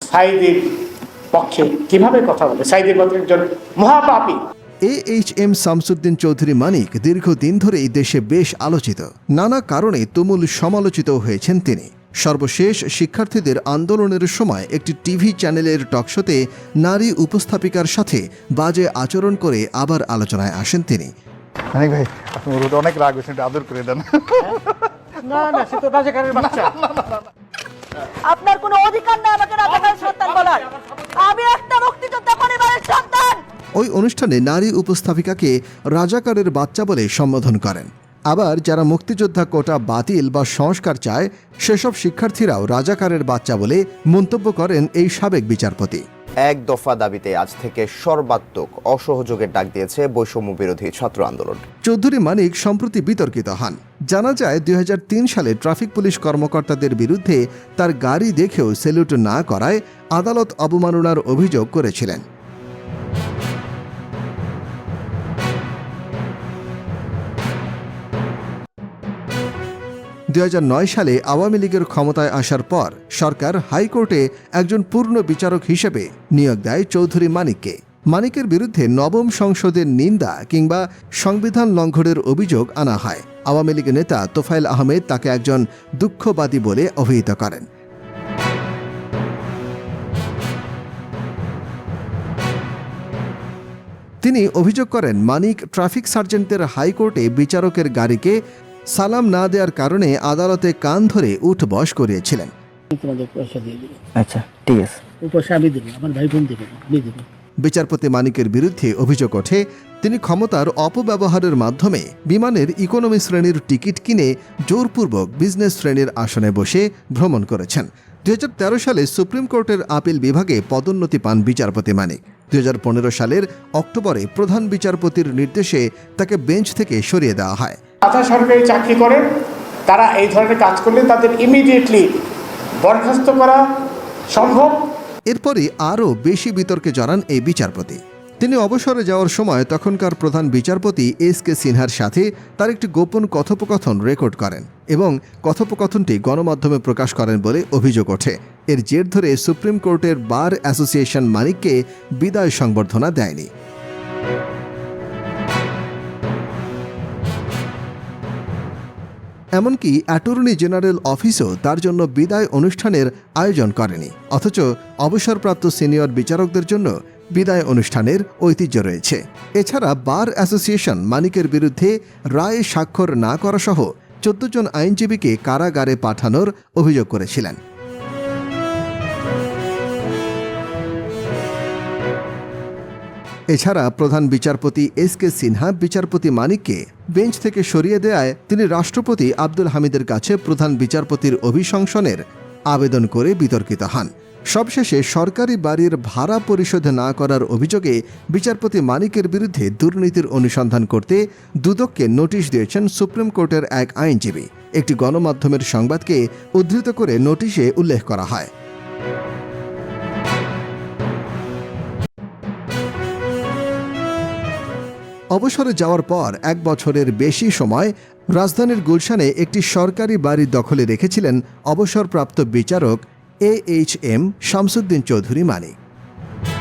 সাঈদীর পক্ষে কিভাবে কথা বলে? সাঈদীর মতো একজন মহাপাপী। AHM শামসুদ্দিন চৌধুরী মানিক দীর্ঘদিন ধরেই দেশে বেশ আলোচিত। নানা কারণে তুমুল সমালোচিত হয়েছেন তিনি। সর্বশেষ শিক্ষার্থীদের আন্দোলনের সময় একটি টিভি চ্যানেলের টকশোতে নারী উপস্থাপিকার সাথে বাজে আচরণ করে আবার আলোচনায় আসেন তিনি। মানিক ভাই, আপনি ওর অনেক রাগ হয়েছেন, একটু আদর করে দেন। না না, সে তো রাজাকারের বাচ্চা। আপনার কোনো অধিকার নেই আমাকে রাজাকারের সন্তান বলার। আমি একটা মুক্তিযোদ্ধা পরিবারের সন্তান। ওই অনুষ্ঠানে নারী উপস্থাপিকাকে রাজাকারের বাচ্চা বলে সম্বোধন করেন। আবার যারা মুক্তিযোদ্ধা কোটা বাতিল বা সংস্কার চায় সেসব শিক্ষার্থীরাও রাজাকারের বাচ্চা বলে মন্তব্য করেন এই সাবেক বিচারপতি। এক দফা দাবিতে আজ থেকে সর্বাত্মক অসহযোগের ডাক দিয়েছে বৈষম্য বিরোধী ছাত্র আন্দোলন। চৌধুরী মানিক সম্প্রতি বিতর্কিত হন। জানা যায় 2003 সালে ট্রাফিক পুলিশ কর্মকর্তাদের বিরুদ্ধে তার গাড়ি দেখেও স্যালুট না করায় আদালত অবমাননার অভিযোগ করেছিলেন। সালে আওয়ামী লীগের ক্ষমতায় আসার পর সরকার হাইকোর্টে একজন পূর্ণ বিচারক হিসেবে নিয়োগ দেয় চৌধুরী মানিককে। মানিকের বিরুদ্ধে নবম সংসদের নিন্দা কিংবা সংবিধান লঙ্ঘনের অভিযোগ আনা হয়। আওয়ামী লীগ নেতা তোফায়েল আহমেদ তাকে একজন দুঃখবাদী বলে অভিহিত করেন। তিনি অভিযোগ করেন মানিক ট্রাফিক সার্জেন্টের হাইকোর্টে বিচারকের গাড়িকে সালাম না দেওয়ার কারণে আদালতে কান ধরে উঠবস করিয়েছিলেন। আচ্ছা, ঠিক আছে। বিচারপতি মানিকের বিরুদ্ধে অভিযোগ ওঠে তিনি ক্ষমতার অপব্যবহারের মাধ্যমে বিমানের ইকোনমি শ্রেণীর টিকিট কিনে জোরপূর্বক বিজনেস শ্রেণীর আসনে বসে ভ্রমণ করেছেন। 2013 সালে সুপ্রিম কোর্টের আপিল বিভাগে পদোন্নতি পান বিচারপতি মানিক। 2015 সালের অক্টোবরে প্রধান বিচারপতির নির্দেশে তাকে বেঞ্চ থেকে সরিয়ে দেওয়া হয়। আধা সরকারি চাকরি করেন, তারা এই ধরনের কাজ করলে তাদের ইমিডিয়েটলি বরখাস্ত করা সম্ভব। এরপরই আরও বেশি বিতর্কে জড়ান এই বিচারপতি। তিনি অবসরে যাওয়ার সময় তখনকার প্রধান বিচারপতি SK সিনহার সাথে তার একটি গোপন কথোপকথন রেকর্ড করেন এবং কথোপকথনটি গণমাধ্যমে প্রকাশ করেন বলে অভিযোগ ওঠে। এর জের ধরে সুপ্রিম কোর্টের বার অ্যাসোসিয়েশন মানিককে বিদায় সংবর্ধনা দেয়নি। এমনকি অ্যাটর্নি জেনারেল অফিসও তার জন্য বিদায় অনুষ্ঠানের আয়োজন করেনি। অথচ অবসরপ্রাপ্ত সিনিয়র বিচারকদের জন্য বিদায় অনুষ্ঠানের ঐতিহ্য রয়েছে। এছাড়া বার অ্যাসোসিয়েশন মানিকের বিরুদ্ধে রায়ে স্বাক্ষর না করা সহ 14 জন আইনজীবীকে কারাগারে পাঠানোর অভিযোগ করেছিলেন। এছাড়া প্রধান বিচারপতি SK সিনহা বিচারপতি মানিককে বেঞ্চ থেকে সরিয়ে দেয়ায় তিনি রাষ্ট্রপতি আব্দুল হামিদের কাছে প্রধান বিচারপতির অভিশংসনের আবেদন করে বিতর্কিত হন। সবশেষে সরকারি বাড়ির ভাড়া পরিশোধ না করার অভিযোগে বিচারপতি মানিকের বিরুদ্ধে দুর্নীতির অনুসন্ধান করতে দুদককে নোটিশ দিয়েছেন সুপ্রিম কোর্টের এক আইনজীবী। একটি গণমাধ্যমের সংবাদকে উদ্ধৃত করে নোটিশে উল্লেখ করা হয়, অবসরে যাওয়ার পর 1 বছরের বেশি সময় রাজধানীর গুলশানে একটি সরকারি বাড়ি দখলে রেখেছিলেন অবসরপ্রাপ্ত বিচারক AHM শামসুদ্দিন চৌধুরী মানিক।